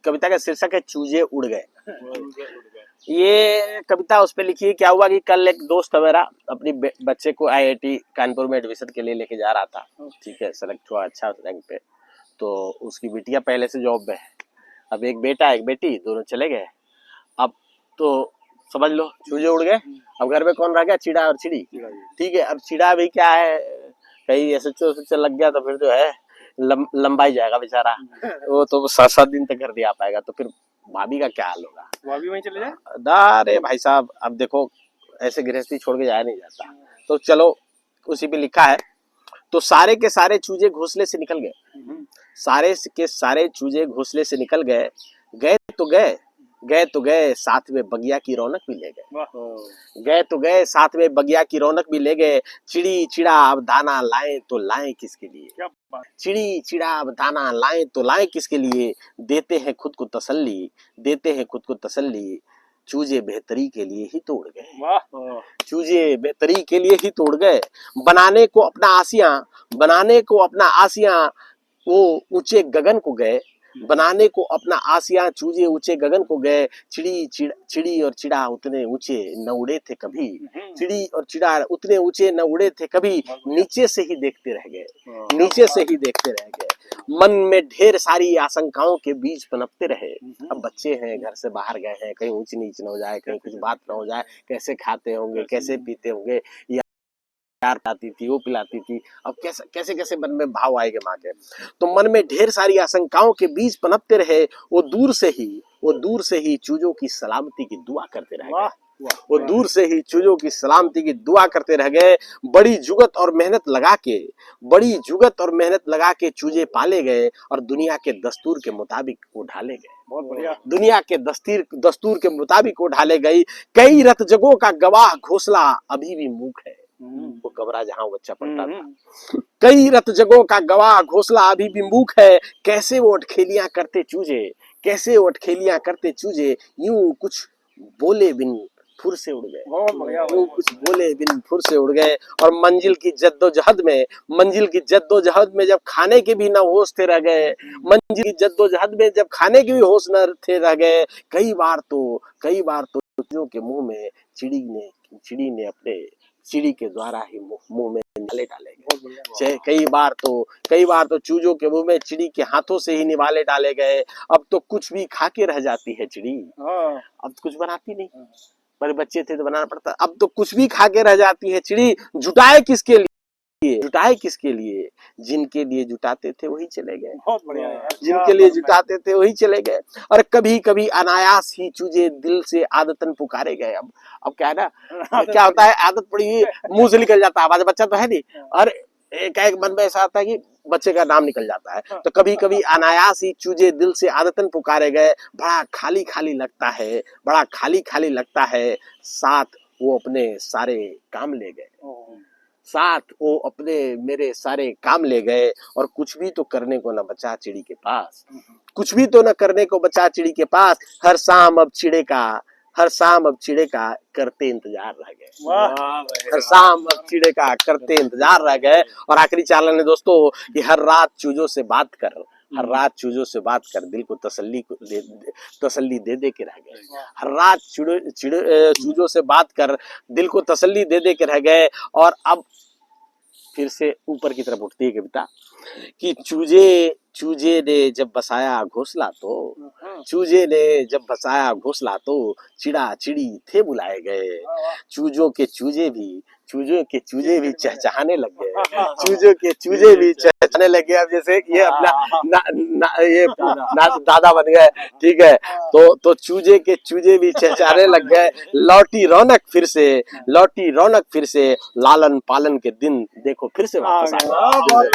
कविता का शीर्षक है चूजे उड़ गए। ये कविता उस पे लिखी है, क्या हुआ कि कल एक दोस्त है मेरा अपनी बच्चे को IIT कानपुर में एडमिशन के लिए लेके जा रहा था। ठीक है, सेलेक्ट हुआ अच्छा रैंक पे, तो उसकी बिटिया पहले से जॉब में है। अब एक बेटा एक बेटी दोनों चले गए। अब तो समझ लो चूजे उड़ गए। अब घर में कौन रह गया? चिड़ा और चिड़ी। ठीक है, अब चिड़ा भी क्या है, कहीं ऐसे लग गया तो फिर जो है लंबाई जाएगा बेचारा, वो तो 7-7 दिन तक घर नहीं आ पाएगा। तो फिर भाभी का क्या हाल होगा? भाभी वहीं चले जाए। अरे भाई साहब, अब देखो ऐसे गृहस्थी छोड़ के जाया नहीं जाता। तो चलो उसी पे लिखा है, तो सारे के सारे चूजे घोंसले से निकल गए। सारे के सारे चूजे घोंसले से निकल गए। गए तो गए साथ में बगिया की रौनक भी ले गए। गए तो गए साथ में बगिया की रौनक भी ले गए। चिड़ी चिड़ा अब दाना लाएं तो लाएं किसके लिए? चिड़ी चिड़ा अब दाना लाएं तो लाएं किसके लिए? देते हैं खुद को तसल्ली, देते हैं खुद को तसल्ली। चूजे बेहतरी के लिए ही तोड़ गए। चूजे बेहतरी के लिए ही तोड़ गए। बनाने को अपना आसियां वो ऊंचे गगन को गए। बनाने को अपना आसियां चूजे ऊंचे गगन को गए। चिड़ी और चिड़ा उतने ऊंचे न उड़े थे कभी। चिड़ी और चिड़ा उतने ऊंचे न उड़े थे कभी। नीचे से ही देखते रह गए। मन में ढेर सारी आशंकाओं के बीज पनपते रहे। अब बच्चे हैं, घर से बाहर गए हैं, कहीं ऊंच नीच न हो जाए, कहीं कुछ बात न हो जाए, कैसे खाते होंगे, कैसे पीते होंगे, प्यार पिलाती थी, वो पिलाती थी, अब कैसे मन में भाव आएंगे माँ के। तो मन में ढेर सारी आशंकाओं के बीज पनपते रहे। वो दूर से ही चूजों की सलामती की दुआ करते रह गए। बड़ी जुगत और मेहनत लगा के चूजे पाले गए और दुनिया के दस्तूर के मुताबिक वो ढाले गए। दुनिया के दस्तूर के मुताबिक वो ढाले गई। कई रतजगों का गवाह घोंसला अभी भी मूक है। वो कमरा जहाँ बच्चा पढ़ता था। कई रतजगों का गवाह घोंसला अभी भी मूक है। कैसे वो अटखेलियां करते चूजे, यूं कुछ बोले बिन फुर से उड़ गए। और मंजिल की जद्दोजहद में जब खाने के भी न होश थे रह गए। कई बार तो चूजों के मुंह में चिड़ी ने अपने चिड़ी के द्वारा ही मुंह में निवाले डाले गए। कई बार तो चूजों के मुंह में चिड़ी के हाथों से ही निवाले डाले गए। अब तो कुछ भी खा के रह जाती है चिड़ी, अब तो कुछ बनाती नहीं। पर बच्चे थे तो बनाना पड़ता। अब तो कुछ भी खा के रह जाती है चिड़ी। जुटाए किसके लिए? जिनके लिए जुटाते थे वही चले गए। और कभी कभी अनायास ही चूजे दिल से आदतन पुकारे गए। अब क्या है ना, क्या होता है, आदत पड़ी हुई मुंह से निकल जाता है आवाज, बच्चा तो है नहीं, और एक मन में ऐसा आता है कि बच्चे का नाम निकल जाता है। तो कभी कभी अनायास ही चूजे दिल से आदतन पुकारे गए। बड़ा खाली खाली लगता है। साथ वो अपने मेरे सारे काम ले गए। और कुछ भी तो करने को न बचा चिड़ी के पास। हर शाम अब चिड़े का करते इंतजार रह गए। और आखिरी चालन है दोस्तों कि हर रात चूजों से बात कर दिल को तसल्ली दे के रह गए। हर रात चूजों से बात कर दिल को तसल्ली दे के रह गए। और अब फिर से ऊपर की तरफ उठती है कविता कि चूजे ने जब बसाया घोंसला तो चिड़ा चिड़ी थे बुलाए गए। चूजों के चूजे भी चहचहाने लग गए। अब जैसे ये अपना ये दादा बन गए। ठीक है, तो चूजे भी चहचहाने लग गए। लौटी रौनक फिर से लालन पालन के दिन देखो फिर से वापस आ गए।